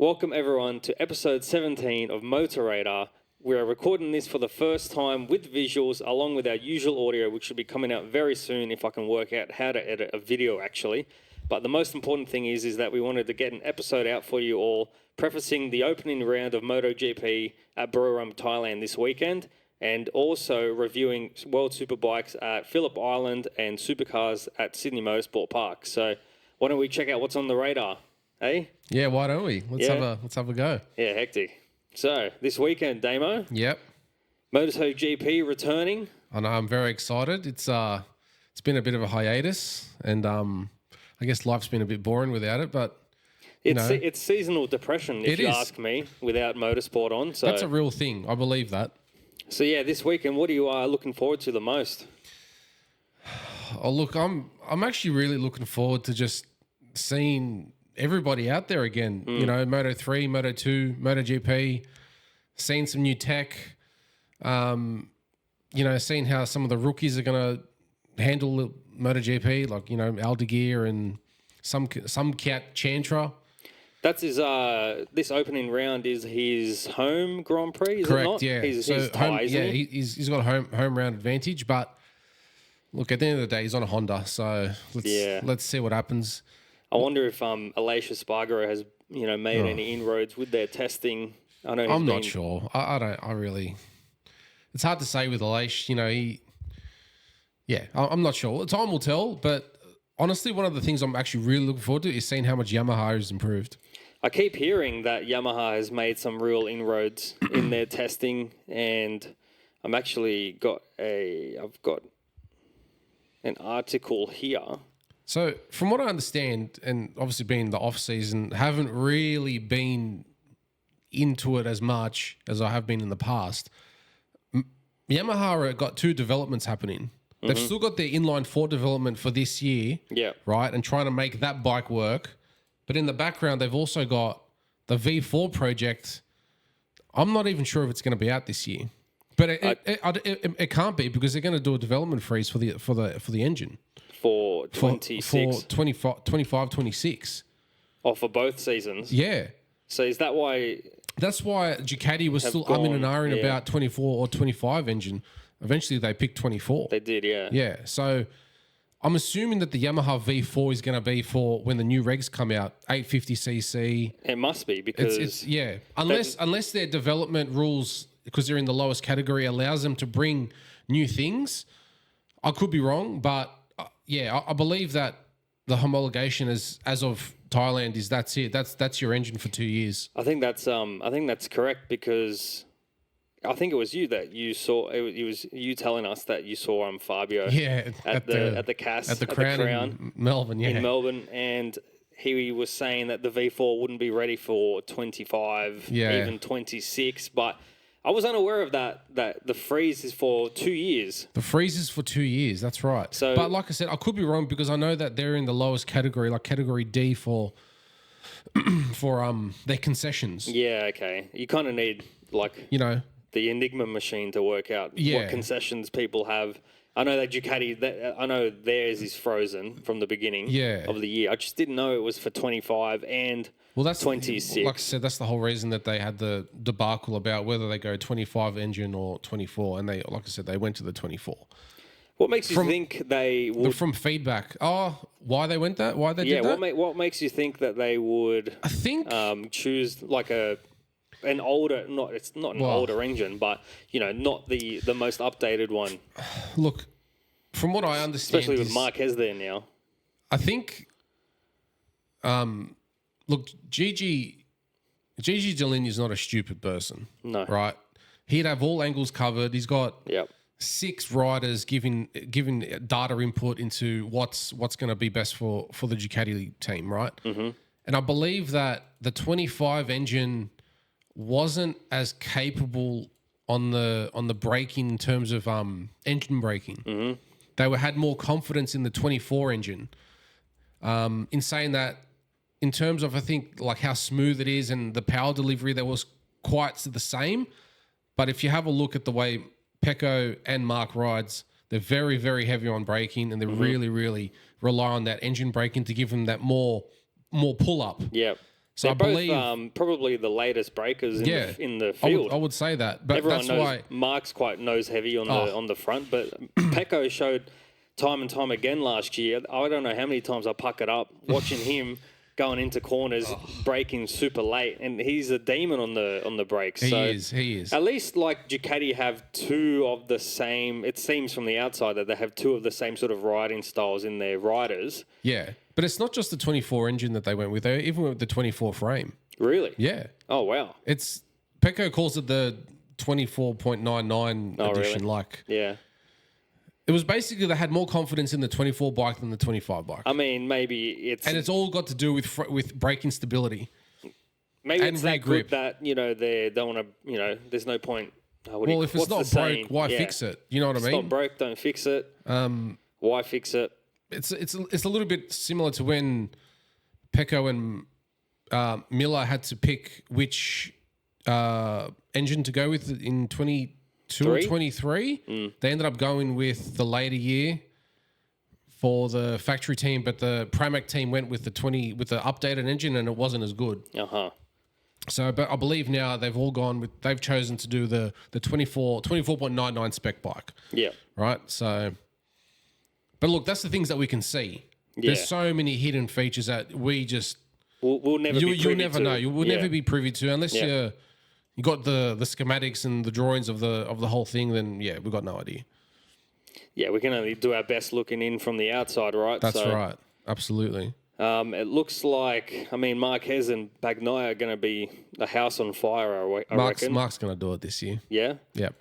Welcome everyone to episode 17 of Motor Radar. We are recording this for the first time with visuals along with our usual audio, which should be coming out very soon if I can work out how to edit a video actually. But the most important thing is that we wanted to get an episode out for you all, prefacing the opening round of MotoGP at Buriram, Thailand this weekend, and also reviewing World Superbikes at Phillip Island and Supercars at Sydney Motorsport Park. So why don't we check out what's on the radar, eh? Yeah, why don't we? Let's have a go. Yeah, hectic. So this weekend, Damo. Yep. MotoGP returning. I know, I'm very excited. It's been a bit of a hiatus, and I guess life's been a bit boring without it. But it's seasonal depression, if you ask me, without motorsport on. So that's a real thing. I believe that. So yeah, this weekend, what are you looking forward to the most? Oh, look, I'm actually really looking forward to just seeing everybody out there again. You know, Moto3, Moto2, MotoGP, seeing some new tech. Seeing how some of the rookies are going to handle MotoGP, like Aldeguer and some cat Chantra. That's his. This opening round is his home Grand Prix. Is correct? It not? Yeah. He's Thai, isn't he? He's got a home round advantage. But look, at the end of the day, he's on a Honda. So let's see what happens. I wonder if Aleix Espargaro has made any inroads with their testing. I know I'm not sure. I really. It's hard to say with Aleix. I'm not sure. Time will tell. But honestly, one of the things I'm actually really looking forward to is seeing how much Yamaha has improved. I keep hearing that Yamaha has made some real inroads in their testing, and I've got an article here. So from what I understand, and obviously being the off season, haven't really been into it as much as I have been in the past. Yamaha got two developments happening. They've still got their inline 4 development for this year, right, and trying to make that bike work. But in the background, they've also got the V4 project. I'm not even sure if it's going to be out this year, but it can't be because they're going to do a development freeze for the engine for 26, for 25, 26. Oh, for both seasons. Yeah. So is that why? That's why Ducati was still umming and ahhing about 24 or 25 engine. Eventually, they picked 24. They did, yeah. Yeah. So I'm assuming that the Yamaha V4 is going to be for when the new regs come out, 850cc. It must be because unless their development rules, because they're in the lowest category, allows them to bring new things. I could be wrong, but I believe that the homologation as of Thailand is that's it. That's your engine for 2 years. I think that's correct because I think it was you that you saw. It was you telling us that you saw Fabio. Yeah, at the CAS at the Crown in Melbourne. Yeah, in Melbourne, and he was saying that the V4 wouldn't be ready for 25, even 26. But I was unaware of that the freeze is for 2 years. The freeze is for 2 years. That's right. So, but like I said, I could be wrong because I know that they're in the lowest category, like category D for their concessions. Yeah. Okay. You kind of need the Enigma machine to work out what concessions people have. I know that Ducati, I know theirs is frozen from the beginning of the year. I just didn't know it was for 25 and 26. Like I said, that's the whole reason that they had the debacle about whether they go 25 engine or 24. And they, like I said, they went to the 24. What makes you think they would... From feedback. Why they went that? Why they did that? What makes you think that they would choose like an older, it's not an older engine, but not the most updated one. Look, from what I understand, especially with Marquez there now, I think. Look, Gigi Dall'Igna is not a stupid person. No, right? He'd have all angles covered. He's got 6 riders giving data input into what's going to be best for the Ducati team, right? Mm-hmm. And I believe that the 25 engine wasn't as capable on the braking in terms of engine braking. Mm-hmm. They had more confidence in the 24 engine. In saying that, in terms of I think like how smooth it is and the power delivery, that was quite the same. But if you have a look at the way Pecco and Mark rides, they're very, very heavy on braking, and they really, really rely on that engine braking to give them that more pull up. Yeah. So they're both probably the latest breakers in the field. I would say that, but everyone that's knows why Mark's quite nose heavy on the front, but Pecco showed time and time again last year. I don't know how many times I puckered up watching him going into corners, braking super late, and he's a demon on the brakes. He is. At least like Ducati have two of the same. It seems from the outside that they have two of the same sort of riding styles in their riders. Yeah, but it's not just the 24 engine that they went with. They even went with the 24 frame. Really? Yeah. Oh wow. It's Pecco calls it the 24.99 edition. Really? Like, yeah. It was basically they had more confidence in the 24 bike than the 25 bike. I mean, maybe it's... And it's all got to do with braking stability. Maybe it's that good that, they don't want to, there's no point. Well, if it's not broke, why fix it? You know what I mean? If it's not broke, don't fix it. Why fix it? It's a little bit similar to when Pecco and Miller had to pick which engine to go with in 22 or 23. They ended up going with the later year for the factory team, but the Pramac team went with the updated engine, and it wasn't as good. So, but I believe now they've chosen to do the 24.99 spec bike. Yeah. Right. So, but look, that's the things that we can see. Yeah. There's so many hidden features that we'll never be privy to. You'll never know. You will never be privy to unless you got the schematics and the drawings of the whole thing. Then we've got no idea. Yeah, we can only do our best looking in from the outside, right? That's right. Absolutely. It looks like, Marquez and Bagnaia are going to be a house on fire, I reckon. Mark's going to do it this year. Yeah? Yep.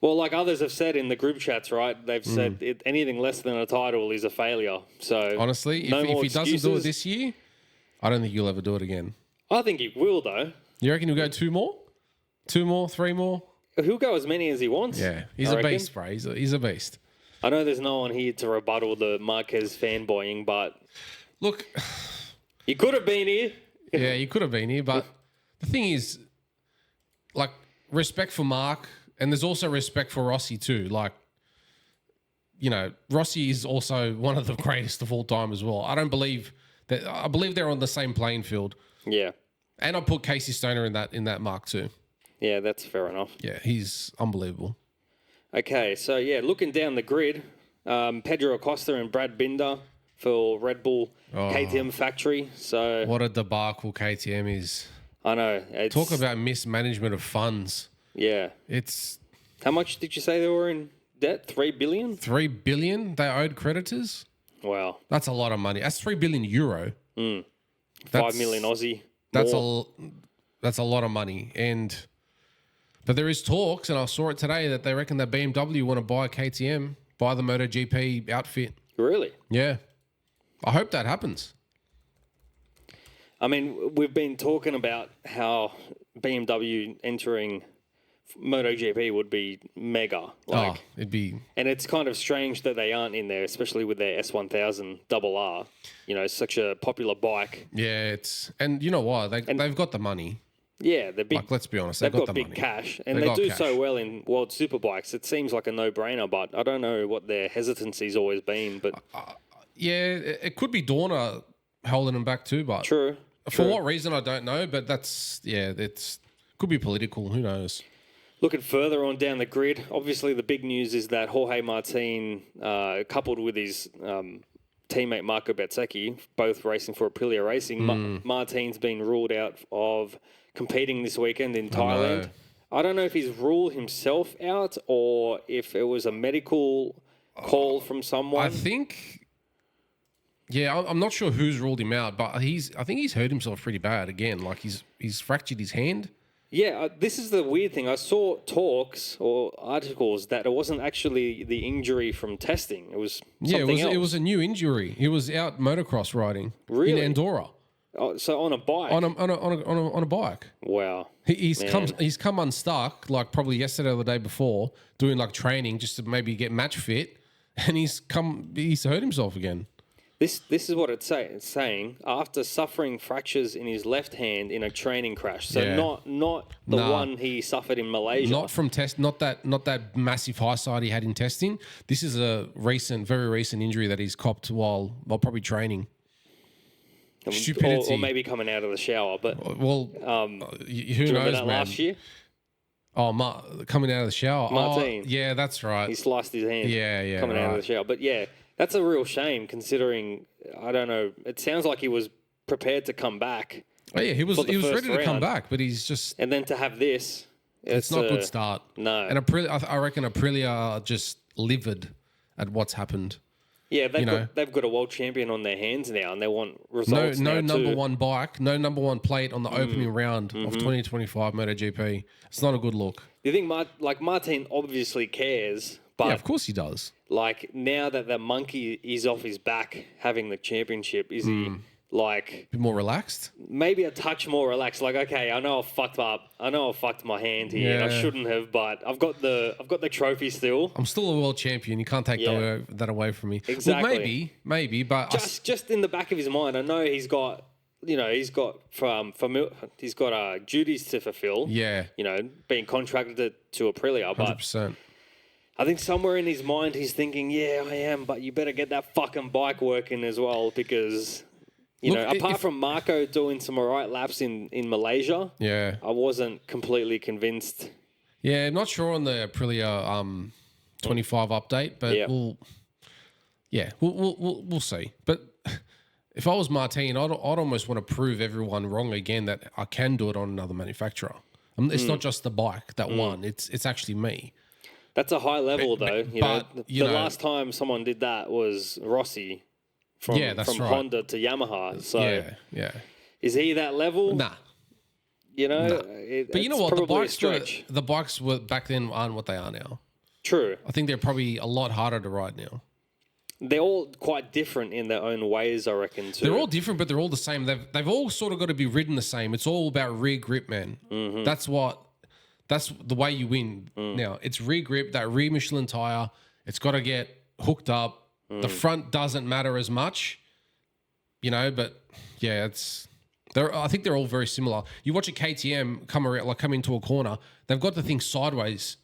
Well, like others have said in the group chats, right? They've said anything less than a title is a failure. So honestly, if he doesn't do it this year, I don't think he'll ever do it again. I think he will, though. You reckon he'll go 2 more? 2 more? 3 more? He'll go as many as he wants. Yeah, he's a beast, bro. He's a beast. I know there's no one here to rebuttal the Marquez fanboying, but... Look... He could have been here. Yeah, he could have been here, but the thing is, like, respect for Mark, and there's also respect for Rossi too. Like, Rossi is also one of the greatest of all time as well. I believe they're on the same playing field. Yeah. And I put Casey Stoner in that mark too. Yeah, that's fair enough. Yeah, he's unbelievable. Okay, so looking down the grid, Pedro Acosta and Brad Binder for Red Bull KTM factory. So what a debacle KTM is. I know. Talk about mismanagement of funds. Yeah. How much did you say they were in debt? 3 billion? 3 billion they owed creditors? Wow. That's a lot of money. That's 3 billion euro. 5 million Aussie. That's a lot of money. But there is talks, and I saw it today, that they reckon that BMW want to buy KTM, buy the MotoGP outfit. Really? Yeah. I hope that happens. We've been talking about how BMW entering MotoGP would be mega. It'd be... And it's kind of strange that they aren't in there, especially with their S1000 RR, such a popular bike. Yeah, and you know why? They've got the money. Yeah, they're big. Like, let's be honest, they've got the big money. Cash, and they do so well in World Superbikes. It seems like a no-brainer, but I don't know what their hesitancy's always been. But yeah, it could be Dorna holding them back too. But true. For what reason, I don't know. But could be political. Who knows? Looking further on down the grid, obviously the big news is that Jorge Martin, coupled with his teammate Marco Bezzecchi, both racing for Aprilia Racing, Martin's been ruled out of competing this weekend in Thailand. I don't know if he's ruled himself out or if it was a medical call from someone. I think... Yeah, I'm not sure who's ruled him out, but I think he's hurt himself pretty bad again. Like he's fractured his hand. Yeah, this is the weird thing. I saw talks or articles that it wasn't actually the injury from testing. It was something else. It was a new injury. He was out motocross riding in Andorra. Oh, so on a bike? On a bike. Wow. He's come unstuck like probably yesterday or the day before, doing like training just to maybe get match fit, and he's hurt himself again. This is what it's saying. After suffering fractures in his left hand in a training crash, so not the one he suffered in Malaysia. Not from not that massive high side he had in testing. This is a very recent injury that he's copped while probably training. Stupidity. Or maybe coming out of the shower. But well, who knows, man? Last year? Oh, coming out of the shower. Martin. Oh, yeah, that's right. He sliced his hand. Yeah, coming out of the shower. But yeah, that's a real shame considering, I don't know, it sounds like he was prepared to come back. Oh, yeah, he was ready to come back, but he's just... And then to have this... It's not a good start. No. And I reckon Aprilia are just livid at what's happened. Yeah, they've got a world champion on their hands now, and they want results. No number one bike, no number one plate on the opening round of 2025 MotoGP. It's not a good look. You think Martin obviously cares, but yeah, of course he does. Like now that the monkey is off his back, having the championship, is he like a bit more relaxed? Maybe a touch more relaxed. Like, okay, I know I fucked up. I know I fucked my hand here, and I shouldn't have. But I've got the trophy still. I'm still a world champion. You can't take that away from me. Exactly. Well, maybe, but just in the back of his mind, I know he's got. He's got duties to fulfill. Yeah. Being contracted to Aprilia. 100%. I think somewhere in his mind he's thinking, yeah, I am, but you better get that fucking bike working as well because. Apart from Marco doing some alright laps in Malaysia, I wasn't completely convinced. Yeah, I'm not sure on the Aprilia 25 update, but we'll see. But if I was Martin, I'd almost want to prove everyone wrong again that I can do it on another manufacturer. It's not just the bike that won; it's actually me. That's a high level, though. The last time someone did that was Rossi. From Honda to Yamaha. So is he that level? Nah. But you know what? The bikes were back then aren't what they are now. True. I think they're probably a lot harder to ride now. They're all quite different in their own ways, I reckon, too. They're all different, but they're all the same. They've all sort of got to be ridden the same. It's all about rear grip, man. Mm-hmm. That's the way you win now. It's rear grip, that rear Michelin tire. It's got to get hooked up. The front doesn't matter as much, but yeah, I think they're all very similar. You watch a KTM come into a corner, they've got the thing sideways,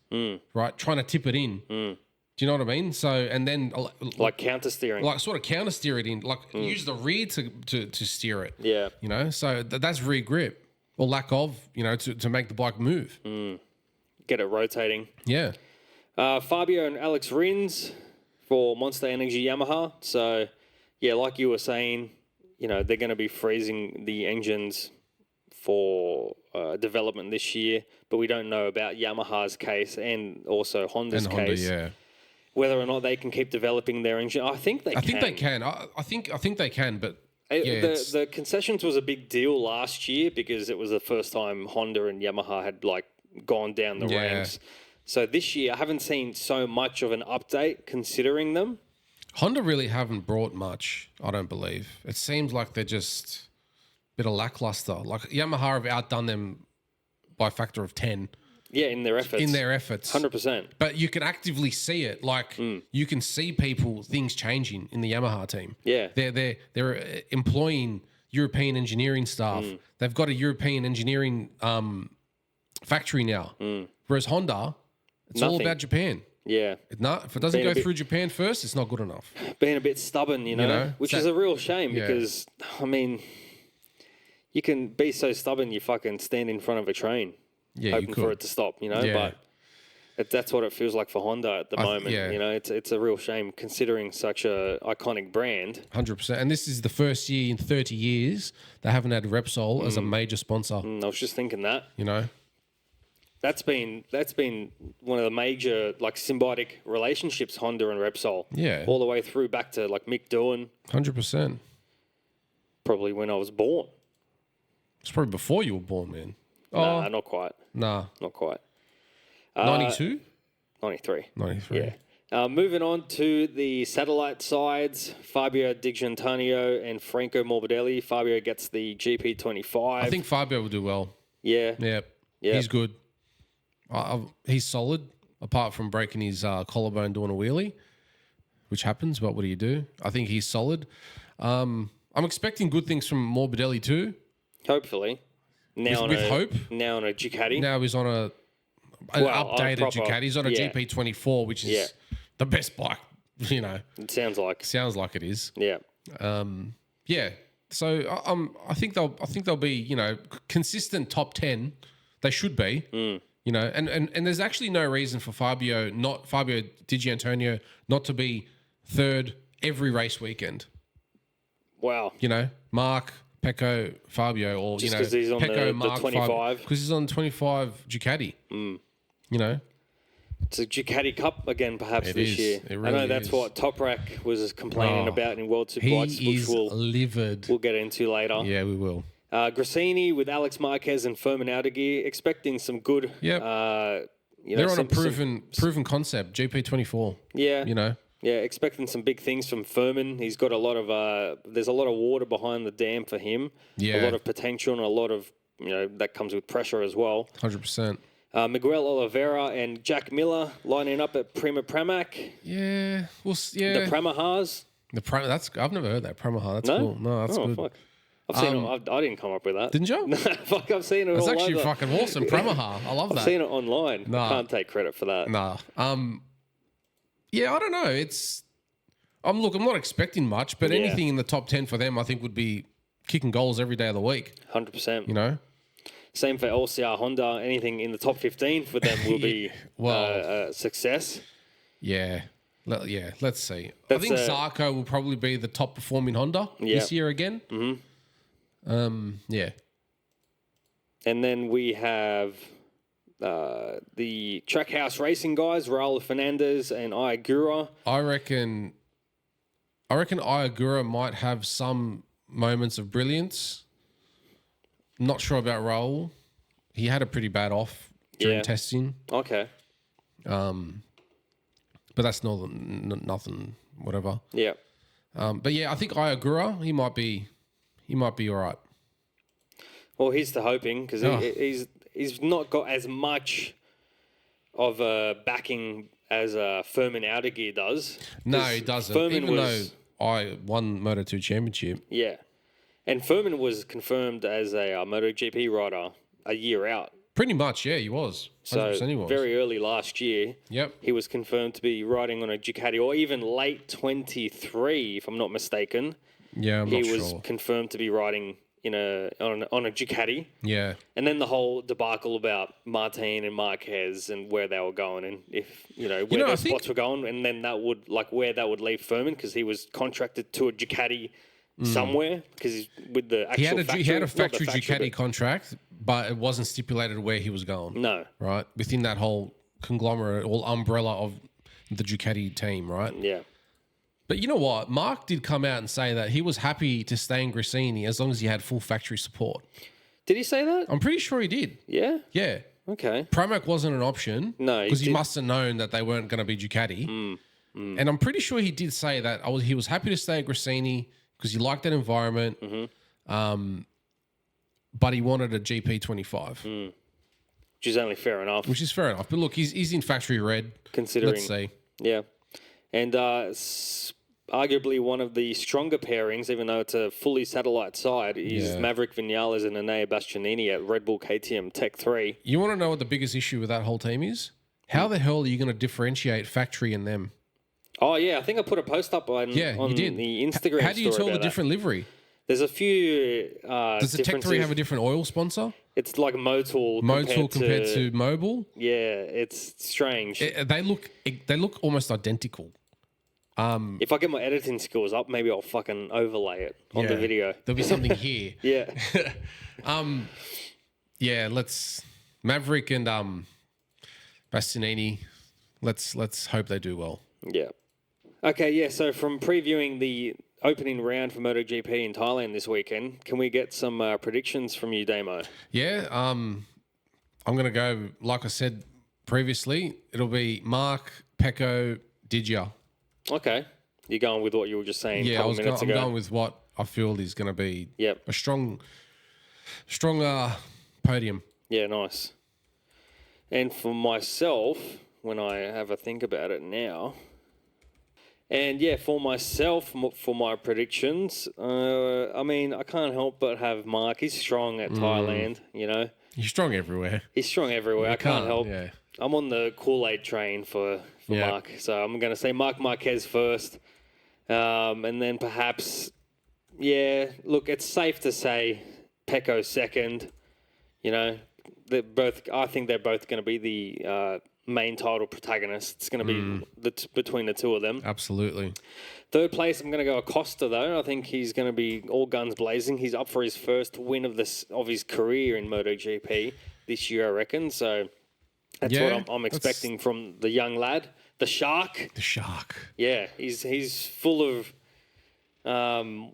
right, trying to tip it in. Do you know what I mean? So, and then like counter steering, like sort of counter steer it in, like use the rear to steer it. Yeah, so that's rear grip or lack of, to make the bike move. Get it rotating. Yeah. Fabio and Alex Rins for Monster Energy Yamaha. So, yeah, like you were saying, they're going to be freezing the engines for development this year, but we don't know about Yamaha's case and also Honda's case. Whether or not they can keep developing their engine. I think they can. I think they can, but the concessions was a big deal last year because it was the first time Honda and Yamaha had gone down the ranks. So this year, I haven't seen so much of an update considering them. Honda really haven't brought much, I don't believe. It seems like they're just a bit of lackluster. Like Yamaha have outdone them by a factor of 10. Yeah, in their efforts. 100%. But you can actively see it. You can see things changing in the Yamaha team. Yeah. They're employing European engineering staff. They've got a European engineering factory now. Whereas Honda... It's all about Japan. Yeah. If it doesn't go through Japan first, it's not good enough. Being a bit stubborn, which is a real shame because, you can be so stubborn you fucking stand in front of a train hoping for it to stop, but that's what it feels like for Honda at the moment. Yeah. It's a real shame considering such a iconic brand. 100%. And this is the first year in 30 years they haven't had Repsol as a major sponsor. I was just thinking that. That's been one of the major symbiotic relationships, Honda and Repsol. Yeah. All the way through back to Mick Doohan. 100%. Probably when I was born. It's probably before you were born, man. Nah, not quite. Nah. Not quite. 92? 93. 93. Yeah. Moving on to the satellite sides, Fabio Di Gianantonio and Franco Morbidelli. Fabio gets the GP25. I think Fabio will do well. Yeah. Yeah. He's good. He's solid, apart from breaking his collarbone doing a wheelie, which happens, but what do you do? I think he's solid. I'm expecting good things from Morbidelli too. Hopefully. With hope. Now on a Ducati. Now he's on an updated Ducati. He's on a GP24, which is the best bike, It sounds like. Sounds like it is. Yeah. So I think they'll be consistent top 10. They should be. And there's actually no reason for Fabio Di Giannantonio not to be third every race weekend. Wow. Mark, Pecco, Fabio, or just because he's on Pecco, the Mark, 25. Because he's on 25 Ducati. It's a Ducati Cup again, perhaps this year. It really I know that's what Toprak was complaining about in World Superbikes, which we'll get into later. Yeah, we will. Grassini with Alex Marquez and Furman Audigi, expecting some good. Yep. They're on a proven concept, GP24. Yeah. Yeah, expecting some big things from Furman. He's got a lot of there's a lot of water behind the dam for him. Yeah. A lot of potential and a lot of that comes with pressure as well. 100%. Miguel Oliveira and Jack Miller lining up at Prima Pramac. Yeah. The Pramahas. I've never heard that. Pramaha. That's No? cool. No, that's good. Fuck. I've seen it. I didn't come up with that. Didn't you? No, fuck, I've seen it That's all actually over. fucking awesome. Pramaha. I love that. I've seen it online. Nah. I can't take credit for that. Nah. Yeah, I don't know. I'm not expecting much, but anything in the top 10 for them, I think, would be kicking goals every day of the week. 100%. Same for LCR Honda. Anything in the top 15 for them will be a success. Yeah. Let's see. I think Zarco will probably be the top performing Honda this year again. Mm-hmm. Yeah. And then we have the Trackhouse Racing guys, Raul Fernandez and Iagura. I reckon Iagura might have some moments of brilliance. Not sure about Raul. He had a pretty bad off during testing. Okay. But that's nothing, whatever. Yeah. But yeah, I think Iagura, he might be all right. Well, here's to hoping because he's not got as much of a backing as Furman Audigi does. No, he doesn't. Even though I won Moto2 Championship. Yeah. And Furman was confirmed as a MotoGP rider a year out. Pretty much, yeah, he was. 100% So he was. very early last year, he was confirmed to be riding on a Ducati, or even late 23, if I'm not mistaken. Yeah, I'm not sure. He was confirmed to be riding on a Ducati. Yeah. And then the whole debacle about Martin and Marquez and where they were going, and if where their spots were going, and then that would where that would leave Furman because he was contracted to a Ducati somewhere because with the actual he had a factory Ducati contract, but it wasn't stipulated where he was going. No. Right? Within that whole conglomerate, all umbrella of the Ducati team, right? Yeah. But you know what? Mark did come out and say that he was happy to stay in Grassini as long as he had full factory support. Did he say that? I'm pretty sure he did. Yeah? Yeah. Okay. Pramac wasn't an option. No. Because he must have known that they weren't going to be Ducati. And I'm pretty sure he did say that he was happy to stay at Grassini because he liked that environment. But he wanted a GP25. Which is only fair enough. Which is fair enough. But look, he's in factory red. Considering. Let's see. Yeah. And arguably one of the stronger pairings, even though it's a fully satellite side, is Maverick Vinales and Enea Bastianini at Red Bull KTM Tech 3. You want to know what the biggest issue with that whole team is? How the hell are you going to differentiate factory and them? Oh, yeah. I think I put a post up on the Instagram How do you tell the that. different livery? There's a few Does the Tech 3 have a different oil sponsor? It's like Motul compared to Mobil? Yeah, it's strange. They look almost identical. If I get my editing skills up, maybe I'll fucking overlay it on the video. There'll be something here. Yeah. Let's Maverick and Bastianini. Let's hope they do well. Yeah. Okay, yeah, so from previewing the opening round for MotoGP in Thailand this weekend, can we get some predictions from you, Damo? Yeah, I'm going to go, like I said previously, it'll be Mark, Pecco, Digia. Okay. You're going with what you were just saying a couple minutes ago. I'm going with what I feel is going to be a strong podium. Yeah, nice. And for myself, when I have a think about it now... And yeah, for myself, for my predictions, I can't help but have Mark. He's strong at Thailand, He's strong everywhere. He's strong everywhere. I can't help. Yeah. I'm on the Kool-Aid train for Mark. So I'm going to say Mark Marquez first. And then perhaps Yeah, look, it's safe to say Pecco second. You know, I think they're both going to be the main title protagonists. It's going to be between the two of them. Absolutely. Third place, I'm going to go Acosta, though. I think he's going to be all guns blazing. He's up for his first win of his career in MotoGP this year, I reckon. So that's what I'm expecting from the young lad. The Shark. The Shark. Yeah, he's full of,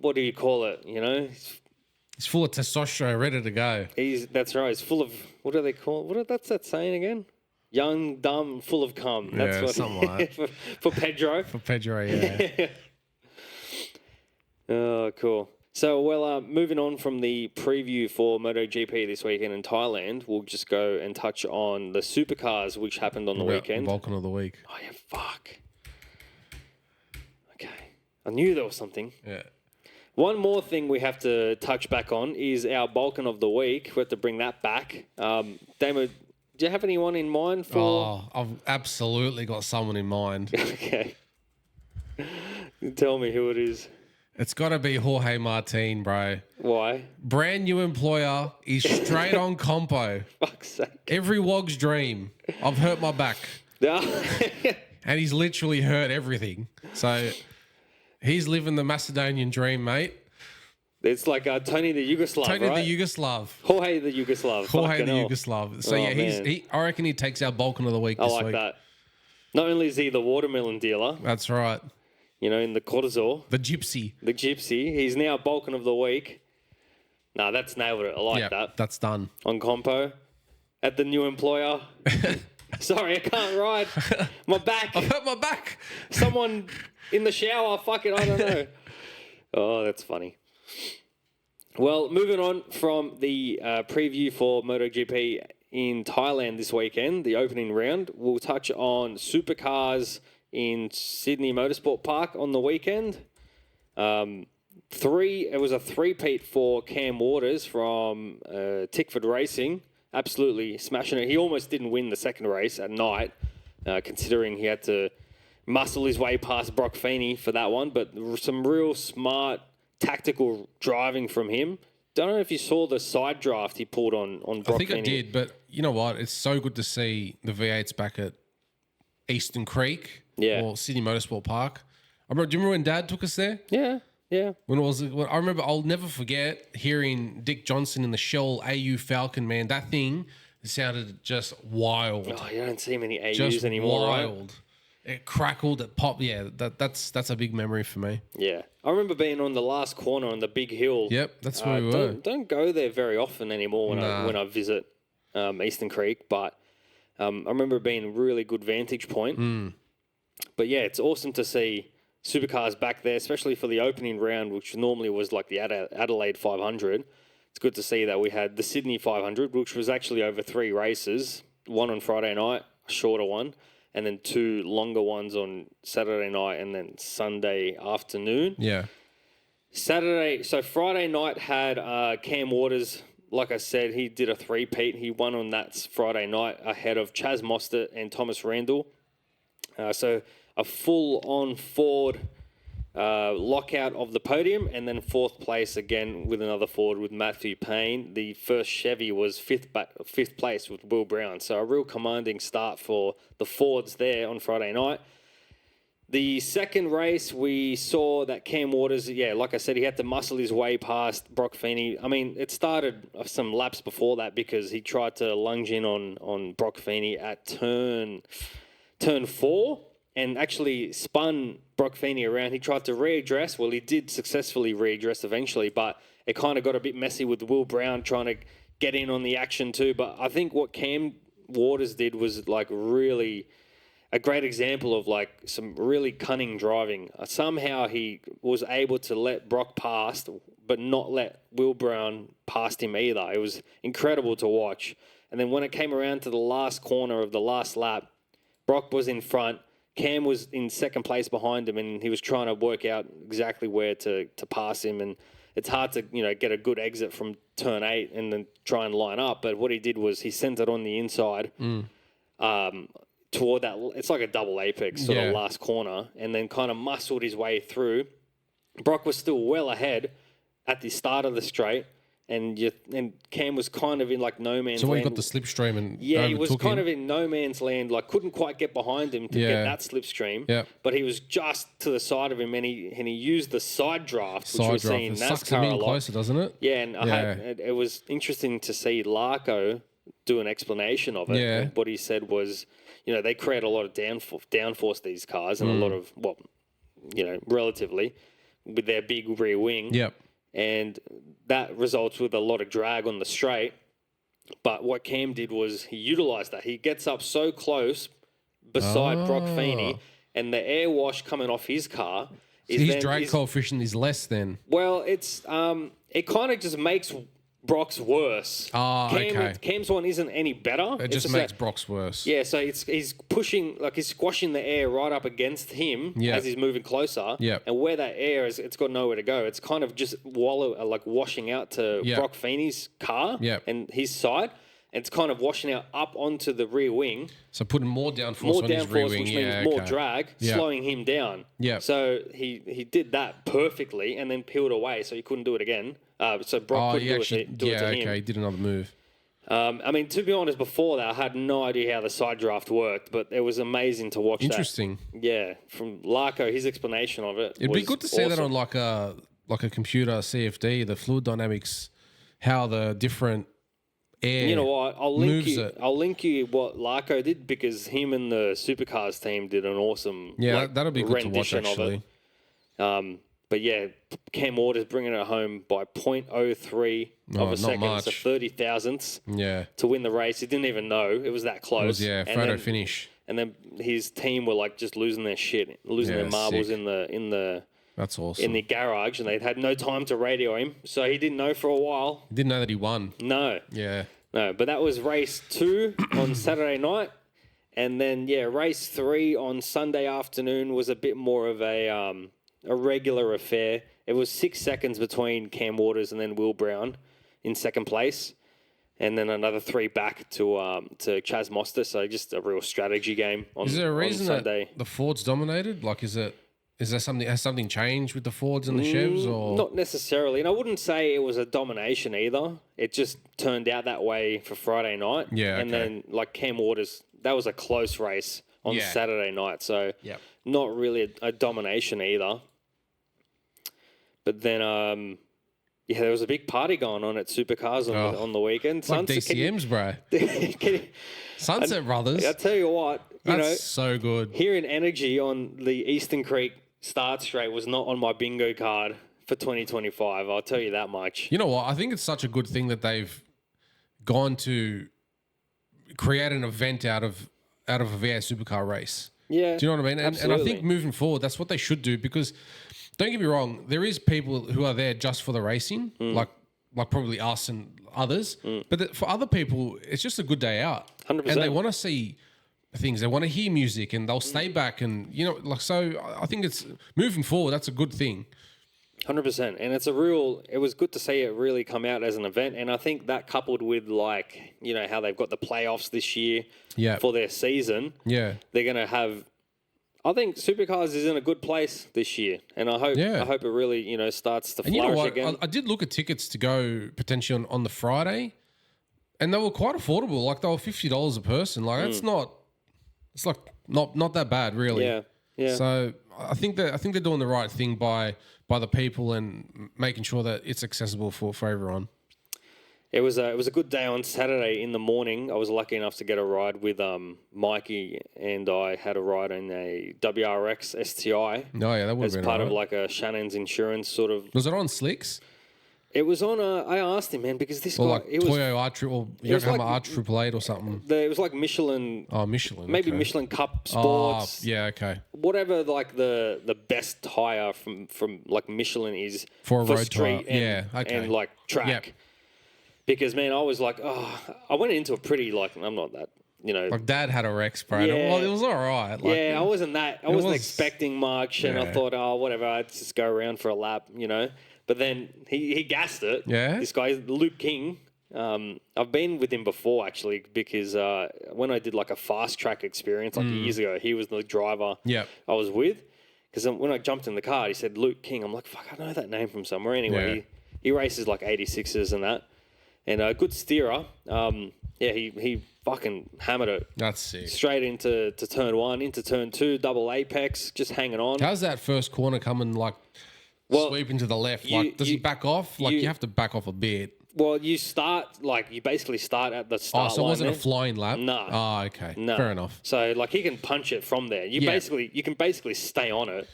what do you call it, you know? He's full of testosterone, ready to go. That's right. He's full of, what do they call it? That's that saying again? Young, dumb, full of cum. That's what, something like that. for Pedro. For Pedro, yeah. Oh, cool. So, moving on from the preview for MotoGP this weekend in Thailand, we'll just go and touch on the Supercars, which happened on the weekend. Vulcan of the week. Oh, yeah, fuck. Okay. I knew there was something. Yeah. One more thing we have to touch back on is our Balkan of the week. We have to bring that back. Damo, do you have anyone in mind for... Oh, I've absolutely got someone in mind. Okay. Tell me who it is. It's got to be Jorge Martin, bro. Why? Brand new employer. He's straight on compo. Fuck's sake. Every wog's dream. I've hurt my back. And he's literally hurt everything. So he's living the Macedonian dream, mate. It's like Tony the Yugoslav, Tony right? the Yugoslav. Jorge the Yugoslav. Jorge the Yugoslav. So I reckon he takes our Balkan of the week this week. I like that. Not only is he the watermelon dealer. That's right. You know, in the Cortisol. The Gypsy. The Gypsy. He's now Balkan of the week. Nah, that's nailed it. I like that. That's done. On compo. At the new employer. Sorry, I can't ride. My back. I've hurt my back. Someone in the shower. Fuck it, I don't know. Oh, that's funny. Well, moving on from the preview for MotoGP in Thailand this weekend, the opening round, we'll touch on Supercars in Sydney Motorsport Park on the weekend. It was a three-peat for Cam Waters from Tickford Racing. Absolutely smashing it. He almost didn't win the second race at night, considering he had to muscle his way past Brock Feeney for that one. But some real smart tactical driving from him. Don't know if you saw the side draft he pulled on Brock Feeney. I did, but you know what? It's so good to see the V8s back at Eastern Creek or Sydney Motorsport Park. Do you remember when Dad took us there? Yeah. I remember, I'll never forget hearing Dick Johnson in the Shell AU Falcon, man. That thing sounded just wild. Oh, you don't see many AUs anymore, wild. Right? It crackled, it popped. Yeah, that's a big memory for me. Yeah. I remember being on the last corner on the big hill. Yep, that's where we were. Don't go there very often anymore when I visit Eastern Creek, but I remember it being a really good vantage point. But yeah, it's awesome to see Supercars back there, especially for the opening round, which normally was like the Adelaide 500. It's good to see that we had the Sydney 500, which was actually over 3 races, one on Friday night, a shorter one, and then 2 longer ones on Saturday night and then Sunday afternoon. Yeah. So Friday night had Cam Waters. Like I said, he did a 3-peat. He won on that Friday night ahead of Chaz Mostert and Thomas Randall. So a full-on Ford lockout of the podium, and then 4th place again with another Ford with Matthew Payne. The first Chevy was 5th place with Will Brown. So a real commanding start for the Fords there on Friday night. The second race, we saw that Cam Waters, like I said, he had to muscle his way past Brock Feeney. I mean, it started some laps before that because he tried to lunge in on Brock Feeney at turn 4 and actually spun Brock Feeney around. He tried to readdress. Well, he did successfully readdress eventually, but it kind of got a bit messy with Will Brown trying to get in on the action too. But I think what Cam Waters did was like really a great example of like some really cunning driving. Somehow he was able to let Brock past, but not let Will Brown past him either. It was incredible to watch. And then when it came around to the last corner of the last lap, Brock was in front. Cam was in second place behind him, and he was trying to work out exactly where to pass him. And it's hard to get a good exit from turn 8 and then try and line up. But what he did was he sent it on the inside toward that. It's like a double apex sort of last corner, and then kind of muscled his way through. Brock was still well ahead, at the start of the straight, and Cam was kind of in like no man's land. So when you got the slipstream and he was kind of in no man's land, like couldn't quite get behind him to get that slipstream. Yeah. But he was just to the side of him, and he used the side draft, which we've seen in NASCAR a lot. Closer, doesn't it? Yeah, and it was interesting to see Larko do an explanation of it. Yeah. What he said was, they create a lot of downforce these cars, and a lot of relatively with their big rear wing. Yep. And that results with a lot of drag on the straight. But what Cam did was he utilised that. He gets up so close beside Brock Feeney, and the air wash coming off his car is his drag coefficient is less than. Well, it's it kind of just makes Brock's worse. Okay. Cam's one isn't any better. It just makes Brock's worse. Yeah, so he's pushing, like he's squashing the air right up against him as he's moving closer. Yeah. And where that air is, it's got nowhere to go. It's kind of just washing out to Brock Feeney's car and his side. And it's kind of washing out up onto the rear wing. So putting more downforce on his rear wing. Which means more drag, slowing him down. Yeah. So he did that perfectly and then peeled away, so he couldn't do it again. So Brock couldn't do it to him. Okay, he did another move. I mean, to be honest, before that, I had no idea how the side draft worked, but it was amazing to watch. Interesting. Yeah, from Larko, his explanation of it. It'd be good to see that on like a computer CFD, the fluid dynamics, how the different air. You know what? I'll link you what Larko did, because him and the Supercars team did an awesome that'll be good to watch actually. But yeah, Cam Waters bringing it home by 0.03 of a second. Much. So 30 thousandths to win the race. He didn't even know it was that close. It was, photo finish. And then his team were like just losing their shit, losing their marbles in the That's awesome. in the garage, and they'd had no time to radio him, so he didn't know for a while. He didn't know that he won. No. Yeah. No, but that was race 2 on Saturday night. And then, race 3 on Sunday afternoon was a bit more of a regular affair. It was 6 seconds between Cam Waters and then Will Brown in second place. And then another 3 back to Chaz Moster. So just a real strategy game on Sunday. Is there a reason that the Fords dominated? Like, has something changed with the Fords and the Chevs? Or not necessarily. And I wouldn't say it was a domination either. It just turned out that way for Friday night. Yeah. And then like Cam Waters, that was a close race on Saturday night. So not really a domination either. But then there was a big party going on at Supercars on the weekend. Like DCMs, bro. Sunset Brothers. I tell you what, that's so good. Hearing energy on the Eastern Creek start straight was not on my bingo card for 2025. I'll tell you that much. You know what? I think it's such a good thing that they've gone to create an event out of a V8 supercar race. Yeah. Do you know what I mean? And I think moving forward, that's what they should do, because don't get me wrong, there is people who are there just for the racing, like probably us and others. But for other people, it's just a good day out. 100%. And they want to see things. They want to hear music, and they'll stay back. And, so I think it's moving forward, that's a good thing. 100%. And it was good to see it really come out as an event. And I think that coupled with how they've got the playoffs this year for their season. Yeah. They're going to have, I think Supercars is in a good place this year. And I hope it really, starts to flourish again. I did look at tickets to go potentially on the Friday, and they were quite affordable. Like, they were $50 a person. Like, it's not that bad, really. Yeah. Yeah. So I think they're doing the right thing by the people and making sure that it's accessible for everyone. It was a good day on Saturday in the morning. I was lucky enough to get a ride with Mikey, and I had a ride in a WRX STI. Oh yeah, that would have been as part of like a Shannon's Insurance sort of. Was it on slicks? It was on I asked him, man, because this guy... Like it Toyo R888 or something. It was like Michelin... Oh, Michelin. Maybe Michelin Cup Sports. Oh, yeah, okay. Whatever like the best tire from like Michelin is for a road street and like track. Yep. Because, man, I was like, I went into a pretty, like, I'm not that, Like, Dad had a Rex, bro. Yeah. Well, it was all right. Like, I wasn't expecting much, and I thought, whatever, I'd just go around for a lap, But then he gassed it. Yeah. This guy, Luke King. I've been with him before, actually, because when I did like a fast track experience years ago, he was the driver I was with. Because when I jumped in the car, he said, Luke King. I'm like, fuck, I know that name from somewhere. Anyway, He races like 86s and that. And a good steerer. He fucking hammered it. That's sick. Straight into turn 1, into turn 2, double apex, just hanging on. How's that first corner coming, like, sweeping to the left? Does he back off? You have to back off a bit. Well, you basically start at the start line. So it wasn't a flying lap? No. Oh, okay. No. Fair enough. So, he can punch it from there. You can basically stay on it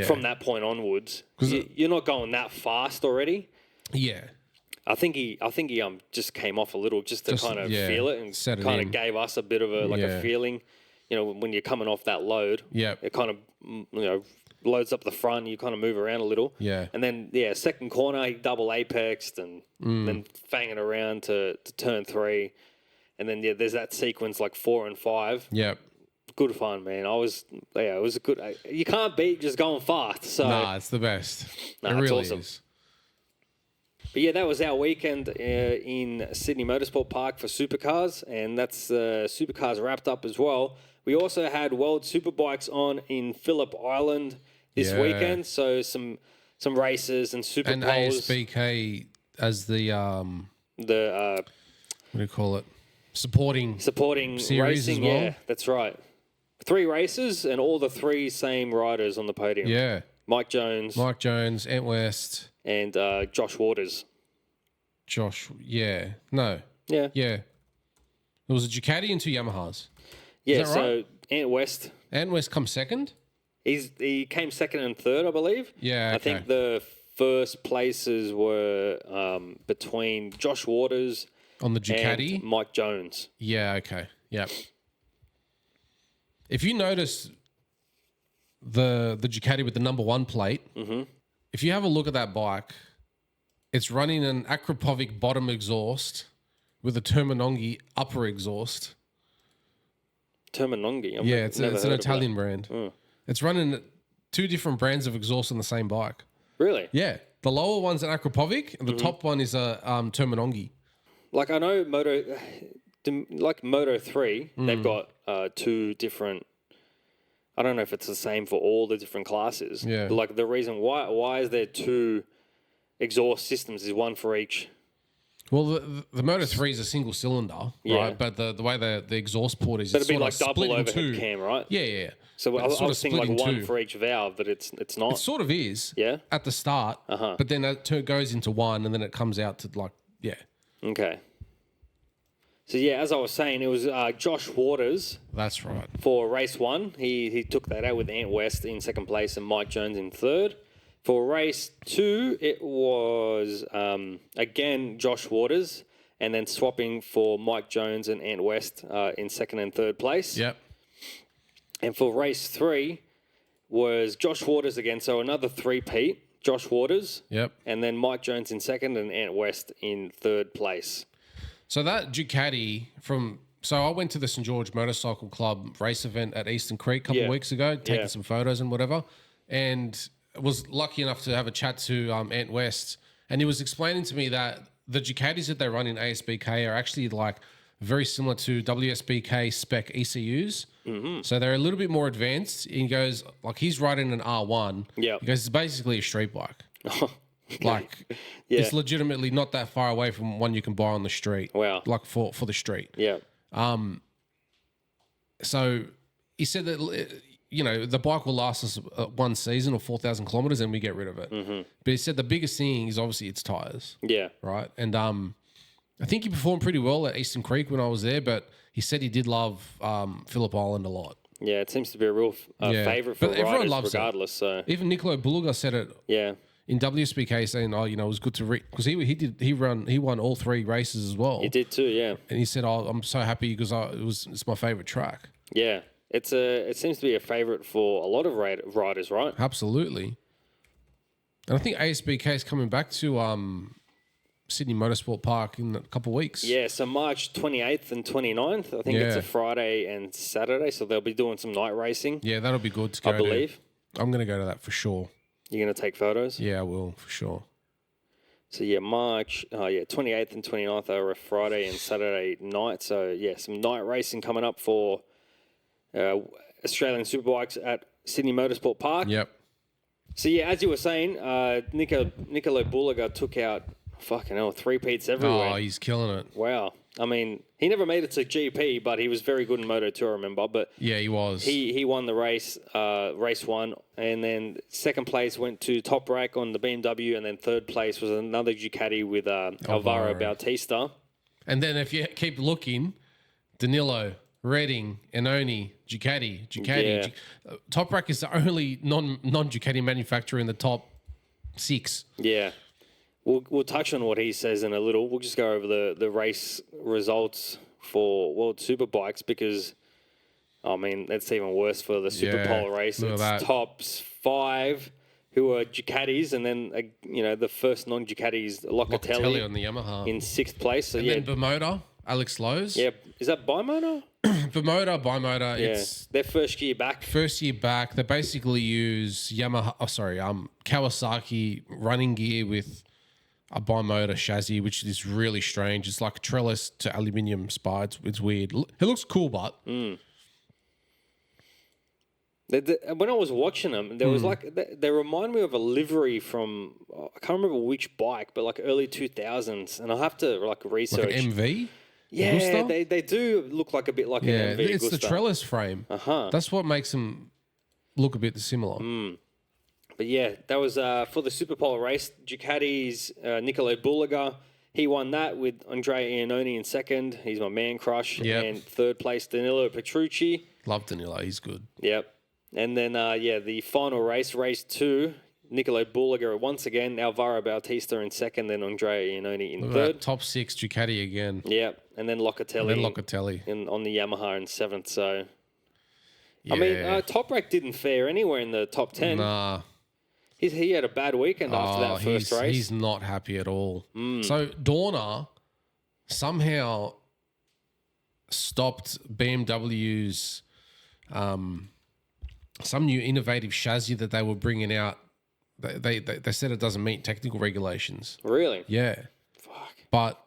from that point onwards. You're not going that fast already. Yeah. I think he just came off a little just to kind of feel it and kind of gave us a bit of a feeling. When you're coming off that load, it kind of loads up the front. You kind of move around a little, and then second corner he double apexed and then fanging around to turn 3, and then there's that sequence like 4 and 5. Yep. Good fun, man. It was a good. You can't beat just going fast. So it's the best. It really is. But yeah, that was our weekend in Sydney Motorsport Park for Supercars, and that's Supercars wrapped up as well. We also had World Superbikes on in Phillip Island this weekend, so some races and Super and Poles. ASBK as the what do you call it? Supporting series racing. As well? Yeah, that's right. 3 races and all the 3 same riders on the podium. Yeah, Mike Jones, Ant West. And Josh Waters. Yeah. It was a Ducati and 2 Yamahas. Yeah, so right? Ant West come second? He came second and third, I believe. Yeah, okay. I think the first places were between Josh Waters on the Ducati and Mike Jones. Yeah, okay. Yeah. If you notice the Ducati with the number 1 plate, if you have a look at that bike, it's running an Akrapovic bottom exhaust with a Terminonghi upper exhaust. Terminonghi? It's an Italian brand. Oh. It's running 2 different brands of exhaust on the same bike. Really? Yeah. The lower one's an Akrapovic, and the top one is a Terminonghi. Like I know Moto 3, they've got 2 different. I don't know if it's the same for all the different classes. Yeah. But like the reason why is there 2 exhaust systems? Is one for each? Well, the Moto 3 is a single cylinder, right? But the way the exhaust port is, it'd be like double double overhead 2. cam, right? Yeah. So I was thinking like 1 for each valve, but it's not. It sort of is. Yeah. At the start, but then it goes into 1, and then it comes out to Okay. So as I was saying, it was Josh Waters. That's right. For race 1, he took that out with Ant West in second place and Mike Jones in third. For race 2, it was again Josh Waters, and then swapping for Mike Jones and Ant West in second and third place. Yep. And for race 3 was Josh Waters again, so another 3-peat. Josh Waters. Yep. And then Mike Jones in second and Ant West in third place. So that Ducati So I went to the St. George Motorcycle Club race event at Eastern Creek a couple of weeks ago, taking some photos and whatever, and was lucky enough to have a chat to Ant West, and he was explaining to me that the Ducatis that they run in ASBK are actually like very similar to WSBK spec ECUs. Mm-hmm. So they're a little bit more advanced. He goes, like, he's riding an R1. Yeah. He goes, it's basically a street bike. Like, it's legitimately not that far away from one you can buy on the street. Wow. Like for the street. Yeah. So he said that, the bike will last us 1 season or 4,000 kilometers and we get rid of it. Mm-hmm. But he said the biggest thing is obviously its tires. Yeah. Right. And I think he performed pretty well at Eastern Creek when I was there, but he said he did love Phillip Island a lot. Yeah, it seems to be a real favourite for riders regardless. So even Nicolo Bulliger said it. Yeah. In WSBK, saying, "Oh, it was good to because he won all 3 races as well. He did too, yeah. And he said, "Oh, I'm so happy because it's my favourite track." Yeah, it seems to be a favourite for a lot of riders, right? Absolutely. And I think ASBK is coming back to Sydney Motorsport Park in a couple of weeks. Yeah, so March 28th and 29th. I think it's a Friday and Saturday, so they'll be doing some night racing. Yeah, that'll be good to go to. I believe. I'm going to go to that for sure. You're going to take photos? Yeah, I will, for sure. So, March 28th and 29th are a Friday and Saturday night. So, some night racing coming up for Australian Superbikes at Sydney Motorsport Park. Yep. So, yeah, as you were saying, Nicolo Bulliger took out, fucking hell, 3-peats everywhere. Oh, he's killing it. Wow. I mean, he never made it to GP, but he was very good in Moto2, I remember. But yeah, he was. He won the race, race one, and then second place went to Top Rack on the BMW, and then third place was another Ducati with Alvaro Bautista. And then if you keep looking, Danilo, Redding, Enoni, Ducati. Yeah. Top Rack is the only non-Ducati manufacturer in the top 6. Yeah. We'll touch on what he says in a little. We'll just go over the race results for World Superbikes because, I mean, that's even worse for the Superpole race. It's tops 5 who are Ducatis, and then, the first non-Ducatis, Locatelli on the Yamaha. In 6th place. So, then Bermuda, Alex Lowe's. Yeah. Is that Bimotor? Bimotor. Yeah. It's their first year back. They basically use Kawasaki running gear with a bimotor chassis, which is really strange. It's like trellis to aluminium spar. It's weird. It looks cool, but when I was watching them, there was they remind me of a livery from I can't remember which bike, but like early 2000s, and I'll have to research. Like an MV. Yeah, they do look like a bit like an MV. It's Gusta. the trellis frame. That's what makes them look a bit similar. But yeah, that was for the Superpole race. Ducati's Nicolo Bulliger. He won that with Andrea Iannone in second. He's my man crush. Yep. And third place, Danilo Petrucci. Love Danilo. He's good. Yep. And then, the final race, race 2, Nicolo Bulliger once again, Alvaro Bautista in second, then Andrea Iannone in third. Top 6, Ducati again. Yep. And then Locatelli. On the Yamaha in 7th. So, yeah. I mean, Top Rack didn't fare anywhere in the top 10. Nah. He had a bad weekend after that first race. He's not happy at all. So Dorna somehow stopped BMW's some new innovative chassis that they were bringing out. They said it doesn't meet technical regulations. Really? Yeah. Fuck. But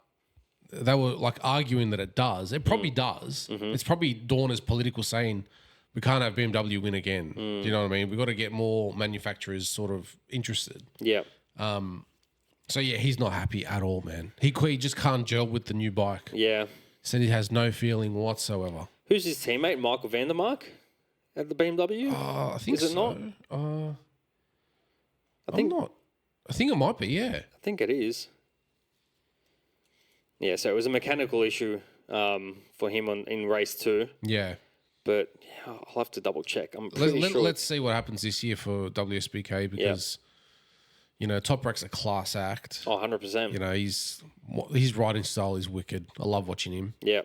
they were arguing that it does. It probably does. It's probably Dorna's political saying, we can't have BMW win again. Do you know what I mean? We've got to get more manufacturers sort of interested. Yeah. So, yeah, he's not happy at all, man. He just can't gel with the new bike. Yeah. Said he has no feeling whatsoever. Who's his teammate? Michael Vandermark at the BMW? I think so. Is it not? I think not. I think it might be, yeah. I think it is. Yeah, so it was a mechanical issue for him in race 2. Yeah. But I'll have to double check. I'm pretty sure. Let's see what happens this year for WSBK because, Top Rack's a class act. Oh, 100%. His riding style is wicked. I love watching him. Yeah.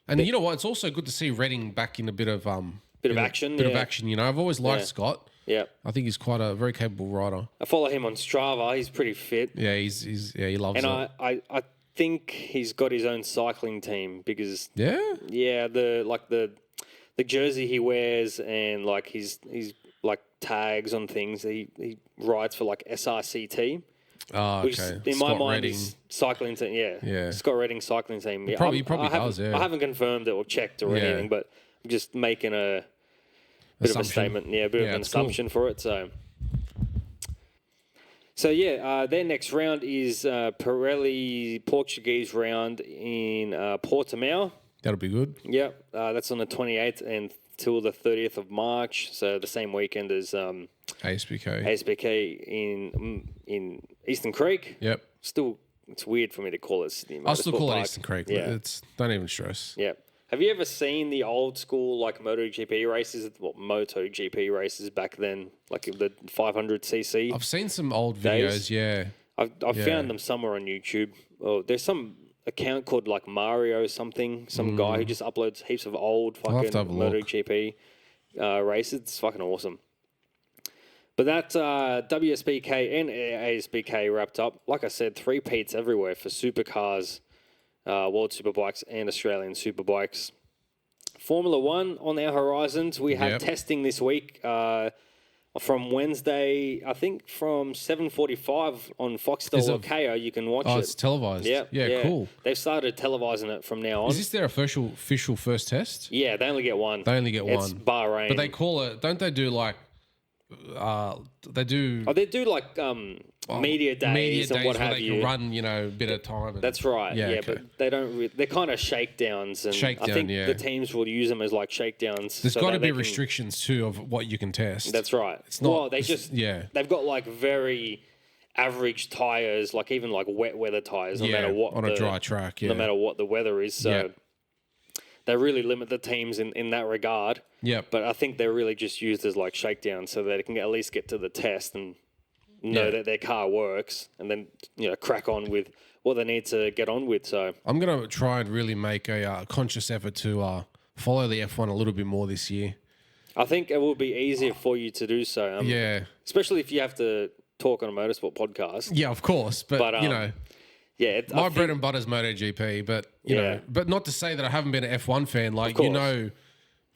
And you know what? It's also good to see Redding back in a bit of action. Bit of action. I've always liked Scott. Yeah. I think he's quite a very capable rider. I follow him on Strava. He's pretty fit. Yeah, he loves it. And I think he's got his own cycling team because the jersey he wears and his tags on things. He rides for SRCT. Oh, okay. Which in Scott my mind Redding. is cycling team. Yeah. Scott Redding cycling team. Yeah. He probably does, yeah. I haven't confirmed it or checked or anything, but I'm just making a bit of a statement. Yeah, a bit of an assumption for it. So their next round is Pirelli Portuguese round in Portimao. That'll be good. Yep, that's on the 28th until the 30th of March. So the same weekend as ASBK in Eastern Creek. Yep. Still, it's weird for me to call it Sydney Motorsport Park. I'll still call it Eastern Creek. Yeah. Don't even stress. Yep. Have you ever seen the old school MotoGP races? MotoGP races back then, the 500cc? I've seen some old videos. Yeah. I've found them somewhere on YouTube. Oh, there's some account called Mario something. Some guy who just uploads heaps of old fucking MotoGP races. It's fucking awesome. But that WSBK and ASBK wrapped up. Like I said, 3-peats everywhere for Supercars, World Superbikes and Australian Superbikes. Formula One on our horizons. We have testing this week from Wednesday, I think from 7:45 on Foxtel or KO. You can watch it. Oh, it's televised. Yeah, cool. They've started televising it from now on. Is this their official first test? Yeah, they only get one. They only get one. It's Bahrain. But they call it, don't they do they do. Oh, they do like media days and what where have they you. can run, a bit of time. That's right. Yeah, okay. but they don't. They're kind of shakedowns, and I think the teams will use them as like shakedowns. There's got to be restrictions too of what you can test. That's right. It's not. Well, they've got like very average tires, like even like wet weather tires, no matter what on a dry track. Yeah. No matter what the weather is. So they really limit the teams in that regard. Yeah. But I think they're really just used as like shakedowns so that they can at least get to the test and know that their car works, and then crack on with what they need to get on with. So I'm gonna try and really make a conscious effort to follow the F1 a little bit more this year. I think it will be easier for you to do so. Especially if you have to talk on a motorsport podcast. Yeah, of course, but my bread and butter's MotoGP, but you know, but not to say that I haven't been an F1 fan. Like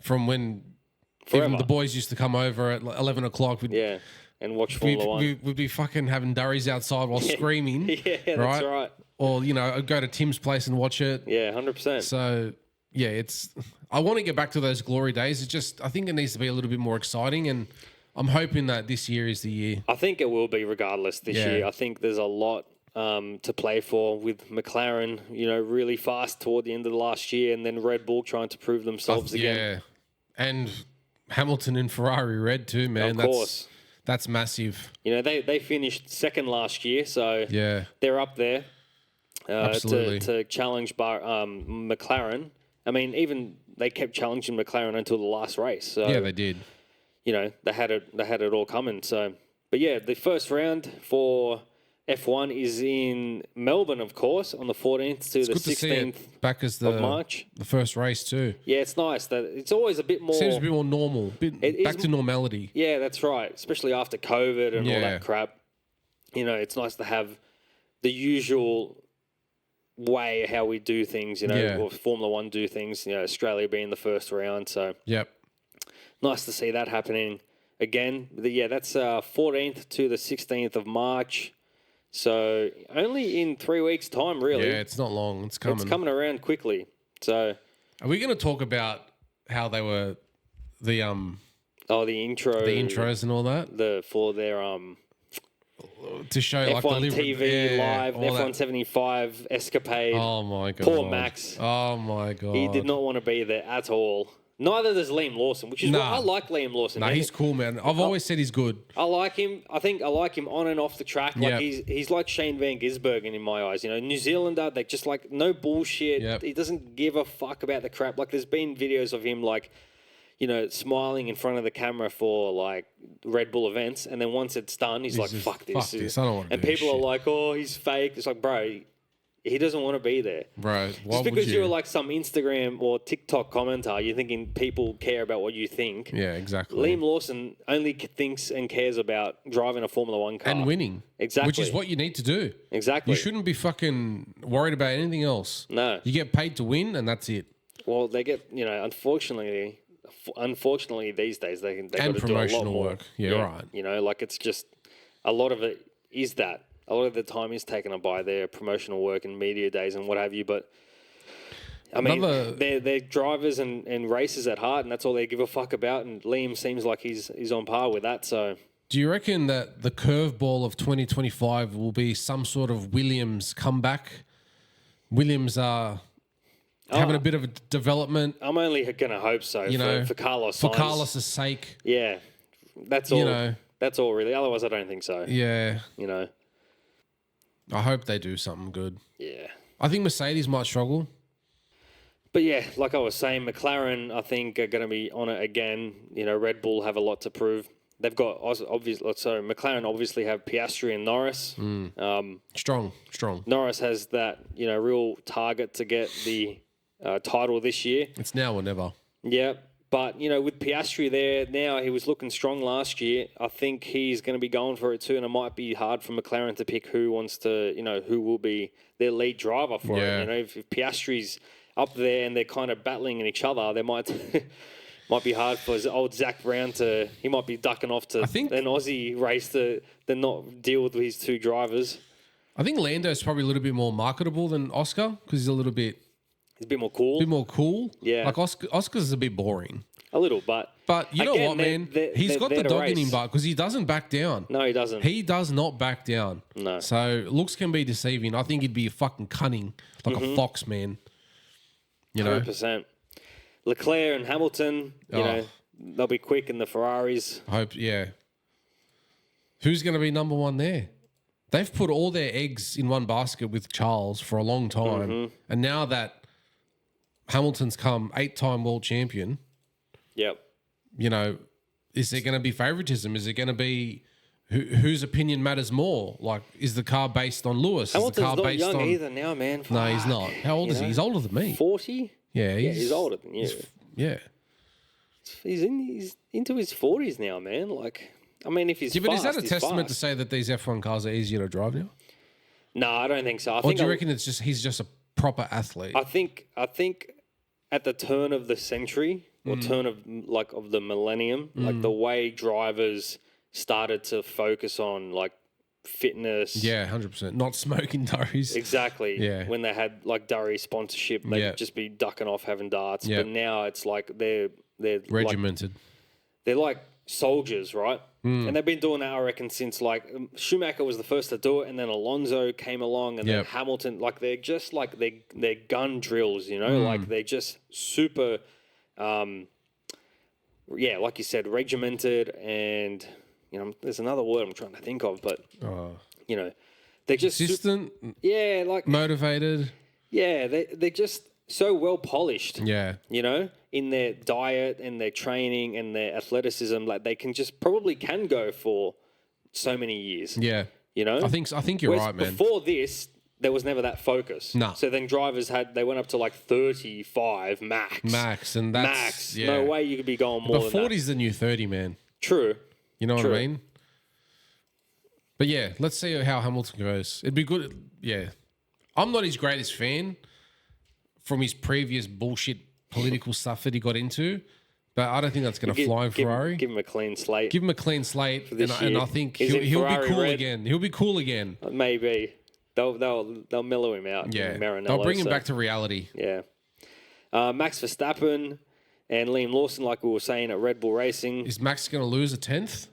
from when even the boys used to come over at 11 o'clock. And watch Formula One. We'd be fucking having durries outside while screaming. Yeah, that's right. Or, I'd go to Tim's place and watch it. Yeah, 100%. So, I want to get back to those glory days. It's just, I think it needs to be a little bit more exciting, and I'm hoping that this year is the year. I think it will be regardless this year. I think there's a lot to play for with McLaren, really fast toward the end of the last year, and then Red Bull trying to prove themselves again. Yeah, and Hamilton and Ferrari red too, man. Of course. That's massive. They finished second last year, so they're up there to challenge McLaren. I mean, even they kept challenging McLaren until the last race. So, yeah, they did. They had it all coming. So, but the first round for F1 is in Melbourne, of course, on the 14th to the 16th back as of March. The first race too. Yeah, it's nice that it's always a bit more. Seems a bit more normal, back to normality. Yeah, that's right. Especially after COVID and all that crap. It's nice to have the usual way how we do things. Or Formula One do things. Australia being the first round. So nice to see that happening again. That's 14th to the 16th of March. So only in 3 weeks' time, really. Yeah, it's not long. It's coming. It's coming around quickly. So, are we going to talk about how they were the intros and all that for their to show F1 like the TV live F1 75 escapade. Oh my god! Poor Max. Oh my god! He did not want to be there at all. Neither does Liam Lawson, which is why I like Liam Lawson. No, he's cool, man. I've always said he's good. I like him. I think I like him on and off the track. Like he's like Shane Van Gisbergen in my eyes. New Zealander, they just like no bullshit. Yep. He doesn't give a fuck about the crap. Like there's been videos of him like, smiling in front of the camera for like Red Bull events, and then once it's done, he's like, "Fuck this!" I don't want to and people are like, "Oh, he's fake." It's like, bro. He doesn't want to be there. Bro, just because you're like some Instagram or TikTok commenter, you're thinking people care about what you think. Yeah, exactly. Liam Lawson only thinks and cares about driving a Formula One car. And winning. Exactly. Which is what you need to do. Exactly. You shouldn't be fucking worried about anything else. No. You get paid to win, and that's it. Well, they get, unfortunately these days, they got to do a lot more. And promotional work. Yeah, right. Like it's just, a lot of it is that. A lot of the time is taken up by their promotional work and media days and what have you. But, I mean, they're drivers and racers at heart, and that's all they give a fuck about. And Liam seems like he's on par with that. So, do you reckon that the curveball of 2025 will be some sort of Williams comeback? Williams are having a bit of a development. I'm only going to hope so for Carlos Sainz. For Carlos's sake. Yeah. That's all. That's all really. Otherwise, I don't think so. Yeah. I hope they do something good. Yeah. I think Mercedes might struggle. But yeah, like I was saying, McLaren, I think, are going to be on it again. Red Bull have a lot to prove. They've got, McLaren obviously have Piastri and Norris. Strong. Norris has that, real target to get the title this year. It's now or never. Yeah. But, with Piastri there, now he was looking strong last year. I think he's going to be going for it too, and it might be hard for McLaren to pick who wants to, who will be their lead driver for it. If Piastri's up there and they're kind of battling in each other, they might be hard for old Zach Brown he might be ducking off to an Aussie race to not deal with his two drivers. I think Lando's probably a little bit more marketable than Oscar because he's a little bit... He's a bit more cool. A bit more cool. Yeah. Like Oscar's a bit boring. A little, but you know what, man? He's got the dog in him, but because he doesn't back down. No, he doesn't. He does not back down. No. So looks can be deceiving. I think he'd be fucking cunning, like a fox, man. You know, 100%. Leclerc and Hamilton, you know, they'll be quick in the Ferraris. I hope, yeah. Who's going to be number one there? They've put all their eggs in one basket with Charles for a long time. And now that Hamilton's come 8-time world champion, you know, is there going to be favoritism? Is it going to be whose opinion matters more? Like, is the car based on Lewis? Hamilton's is the car not based young on... either now, man. No, he's not. How old is he? He's older than me. 40? Yeah, he's older than you. Yeah. He's into his 40s now, man. Like, I mean, if he's but fast, is that a testament to fast. say that these F1 cars are easier to drive now? No, I don't think so. Or do you reckon he's just a proper athlete? I think at the turn of the century or turn of the millennium, like the way drivers started to focus on like fitness. Yeah, 100%. Not smoking durries. Exactly. Yeah. When they had like durry sponsorship, they'd just be ducking off having darts. Yeah. But now it's like they're Regimented. They're like soldiers, right? And they've been doing that, I reckon, since like Schumacher was the first to do it, and then Alonso came along, and then Hamilton. Like they're just like they're gun drills, you know, like they're just super, like you said, regimented, and you know, there's another word I'm trying to think of, but you know, they're just consistent. like motivated. Yeah, they're just so well polished. Yeah, you know, in their diet and their training and their athleticism, like they can go for so many years. Yeah, you know, I think you're right, man. Before this, there was never that focus. No. So then drivers they went up to like 35 max, and that's max. Yeah. No way you could be going more. But 40's the new 30, man. True. You know what I mean? But yeah, let's see how Hamilton goes. It'd be good. Yeah, I'm not his greatest fan from his previous bullshit political stuff that he got into, but I don't think that's going to fly in Ferrari. Give him a clean slate. Give him a clean slate, and I think he'll be cool again. He'll be cool again. Maybe they'll mellow him out. Yeah, Maranello, they'll bring him back to reality. Yeah, Max Verstappen and Liam Lawson, like we were saying at Red Bull Racing. Is Max going to lose a 10th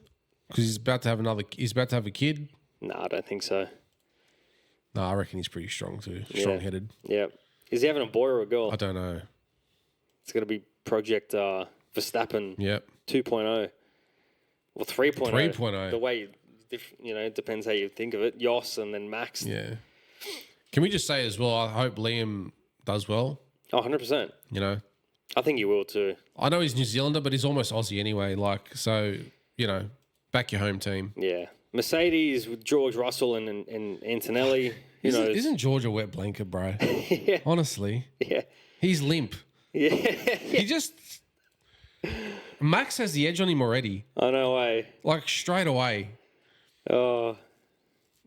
because he's about to have He's about to have a kid? No, I don't think so. No, I reckon he's pretty strong too. Strong-headed. Yeah. Is he having a boy or a girl? I don't know. It's going to be Project Verstappen 2.0 or 3.0. 3.0. The way, it depends how you think of it. Yoss and then Max. Yeah. Can we just say as well, I hope Liam does well. Oh, 100%. You know? I think he will too. I know he's New Zealander, but he's almost Aussie anyway. Like, so, back your home team. Yeah. Mercedes with George Russell and Antonelli. Isn't George a wet blanket, bro? Yeah. Honestly. Yeah. He's limp. Yeah. He just... Max has the edge on him already. I know, like, straight away. Oh.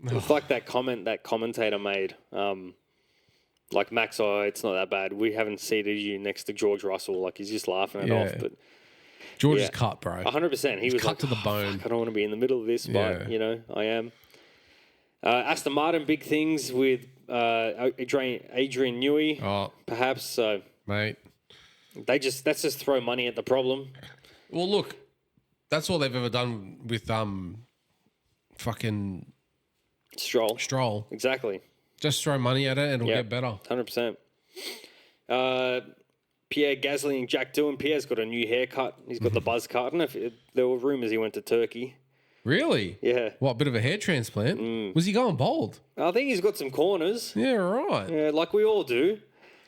It's like that comment that commentator made. Like, Max, it's not that bad. We haven't seated you next to George Russell. Like, he's just laughing it off. But George is cut, bro. 100%. He was cut to the bone. Fuck, I don't want to be in the middle of this, but, I am. Aston Martin, big things with Adrian Newey. Oh. Perhaps. So, mate. That's just throw money at the problem. Well, look, that's all they've ever done with fucking Stroll. Exactly. Just throw money at it and it'll get better. 100%. Pierre Gasly and Jack Doohan. Pierre's got a new haircut. He's got the buzz cut. I don't know if there were rumours he went to Turkey. Really? Yeah. What, a bit of a hair transplant? Was he going bald? I think he's got some corners. Yeah, right. Yeah, like we all do,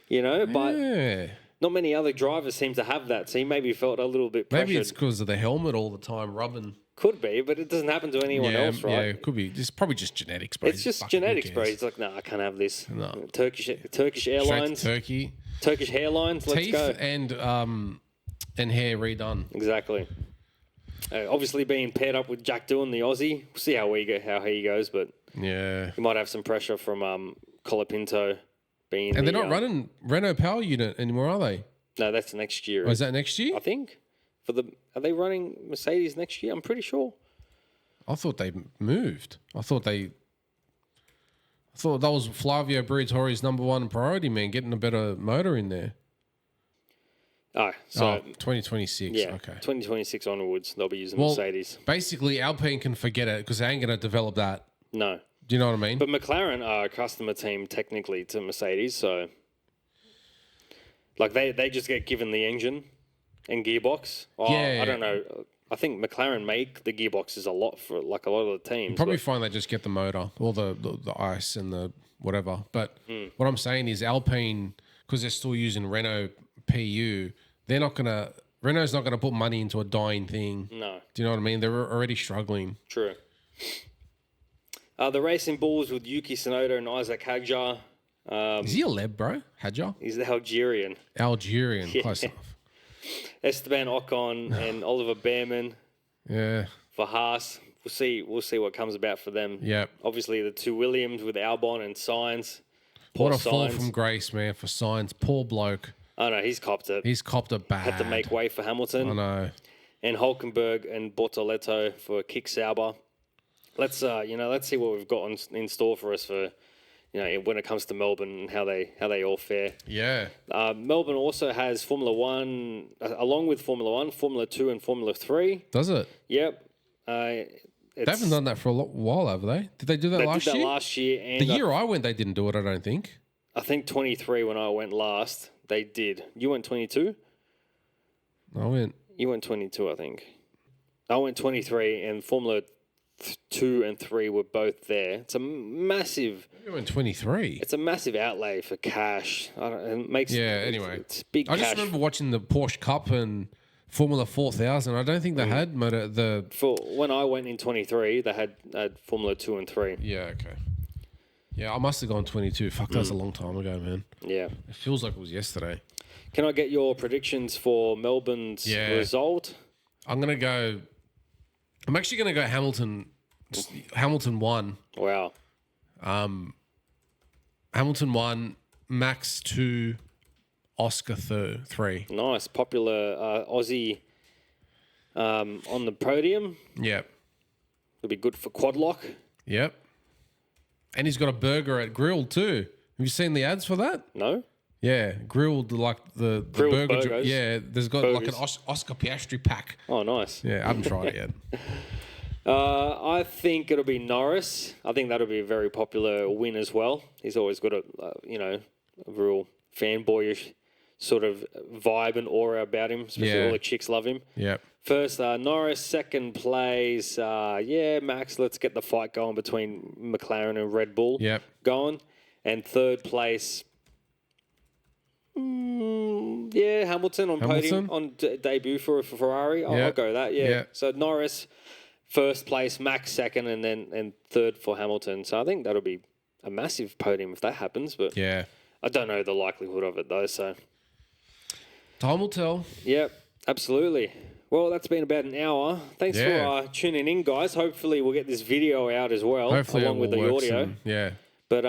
but not many other drivers seem to have that. So he maybe felt a little bit pressured. Maybe it's because of the helmet all the time rubbing. Could be, but it doesn't happen to anyone else, right? Yeah, it could be. It's probably just genetics, bro. It's just genetics, bro. He's like, I can't have this. No. Turkish Airlines. Turkey. Turkish hairlines. Let's Teeth go. and hair redone. Exactly. Obviously, being paired up with Jack Doohan, the Aussie. We'll see how he goes, but yeah, he might have some pressure from Colapinto being. And they're not running Renault Power Unit anymore, are they? No, that's next year. Oh, is that next year? I think. Are they running Mercedes next year? I'm pretty sure. I thought they moved. I thought that was Flavio Briatore's number one priority, man, getting a better motor in there. Oh, so 2026. yeah, Okay. 2026 onwards, they'll be using Mercedes. Basically, Alpine can forget it because they ain't going to develop that. No. Do you know what I mean? But McLaren are a customer team technically to Mercedes, so like they just get given the engine and gearbox. I don't know. I think McLaren make the gearboxes a lot for like a lot of the teams. You probably find they just get the motor or the ice and the whatever. But what I'm saying is Alpine, because they're still using Renault PU, Renault's not gonna put money into a dying thing. No. Do you know what I mean? They're already struggling. True. The Racing Bulls with Yuki Tsunoda and Isaac Hadjar. Is he a Leb, bro? Hadjar? He's the Algerian. Yeah. Close enough. Esteban Ocon and Oliver Behrman. Yeah. For Haas. We'll see what comes about for them. Yep. Obviously, the two Williams with Albon and Sainz. What a fall from grace, man, for Sainz. Poor bloke. I know, he's copped it. He's copped it bad. Had to make way for Hamilton. I know. And Hulkenberg and Bortoleto for Kick Sauber. Let's see what we've got in store for us for, when it comes to Melbourne and how they all fare. Yeah. Melbourne also has Formula One, along with Formula One, Formula 2 and Formula 3. Does it? Yep. They haven't done that for a while, have they? Did they do that last year? They did that last year. And the year I went, they didn't do it, I don't think. I think 23 when I went last, they did. You went 22? You went 22, I think. I went 23, and Formula 2 and 3 were both there. It's a massive... You went 23? It's a massive outlay for cash. Anyway. It's big cash. I just remember watching the Porsche Cup and Formula 4000. I don't think they had For when I went in 23, they had Formula 2 and 3. Yeah, okay. Yeah, I must have gone 22. Fuck, that was a long time ago, man. Yeah. It feels like it was yesterday. Can I get your predictions for Melbourne's result? I'm actually going to go Hamilton. Hamilton 1. Wow. Hamilton 1, Max 2, Oscar 3. Nice. Popular Aussie on the podium. Yep. It'll be good for quad lock. Yep. And he's got a burger at Grilled too. Have you seen the ads for that? No. Yeah, Grilled, like the Grilled burger. burgers. Yeah, there's got like an Oscar Piastri pack. Oh, nice. Yeah, I haven't tried it yet. I think it'll be Norris. I think that'll be a very popular win as well. He's always got a real fanboyish sort of vibe and aura about him. Especially all the chicks love him. Yep. First, Norris. Second place, Max. Let's get the fight going between McLaren and Red Bull. Yep. Going. And third place, Hamilton on podium on debut for Ferrari. I'll go that. Yeah. So Norris first place, Max second, and third for Hamilton. So I think that'll be a massive podium if that happens. But I don't know the likelihood of it though. So time will tell. Yep, absolutely. Well, that's been about an hour. Thanks for tuning in, guys. Hopefully we'll get this video out as well, along with the audio. But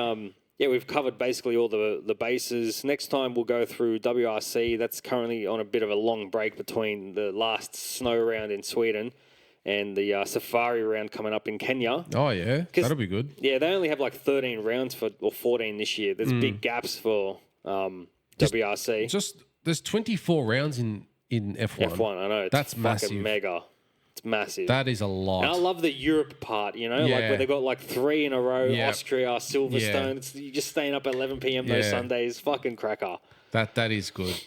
we've covered basically all the bases. Next time we'll go through WRC. That's currently on a bit of a long break between the last snow round in Sweden and the safari round coming up in Kenya. Oh, yeah. That'll be good. Yeah, they only have like 13 rounds or 14 this year. There's big gaps for WRC. There's 24 rounds in F1. F1, I know. That's massive. Mega. It's massive. That is a lot. And I love the Europe part, like where they got like 3 in a row, Austria, Silverstone. You're just staying up at 11 p.m. those Sundays. Fucking cracker. That is good.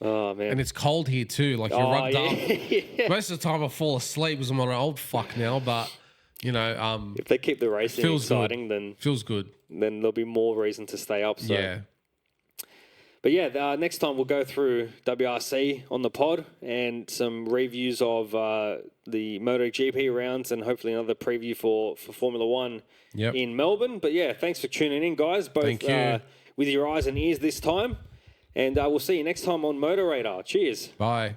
Oh, man. And it's cold here too. Like you're rubbed up. Most of the time I fall asleep because I'm on an old fuck now, but if they keep the racing exciting, then feels good. Then there'll be more reason to stay up. So. But next time we'll go through WRC on the pod and some reviews of the MotoGP rounds and hopefully another preview for Formula One in Melbourne. But thanks for tuning in, guys. Both with your eyes and ears this time. And we'll see you next time on Motor Radar. Cheers. Bye.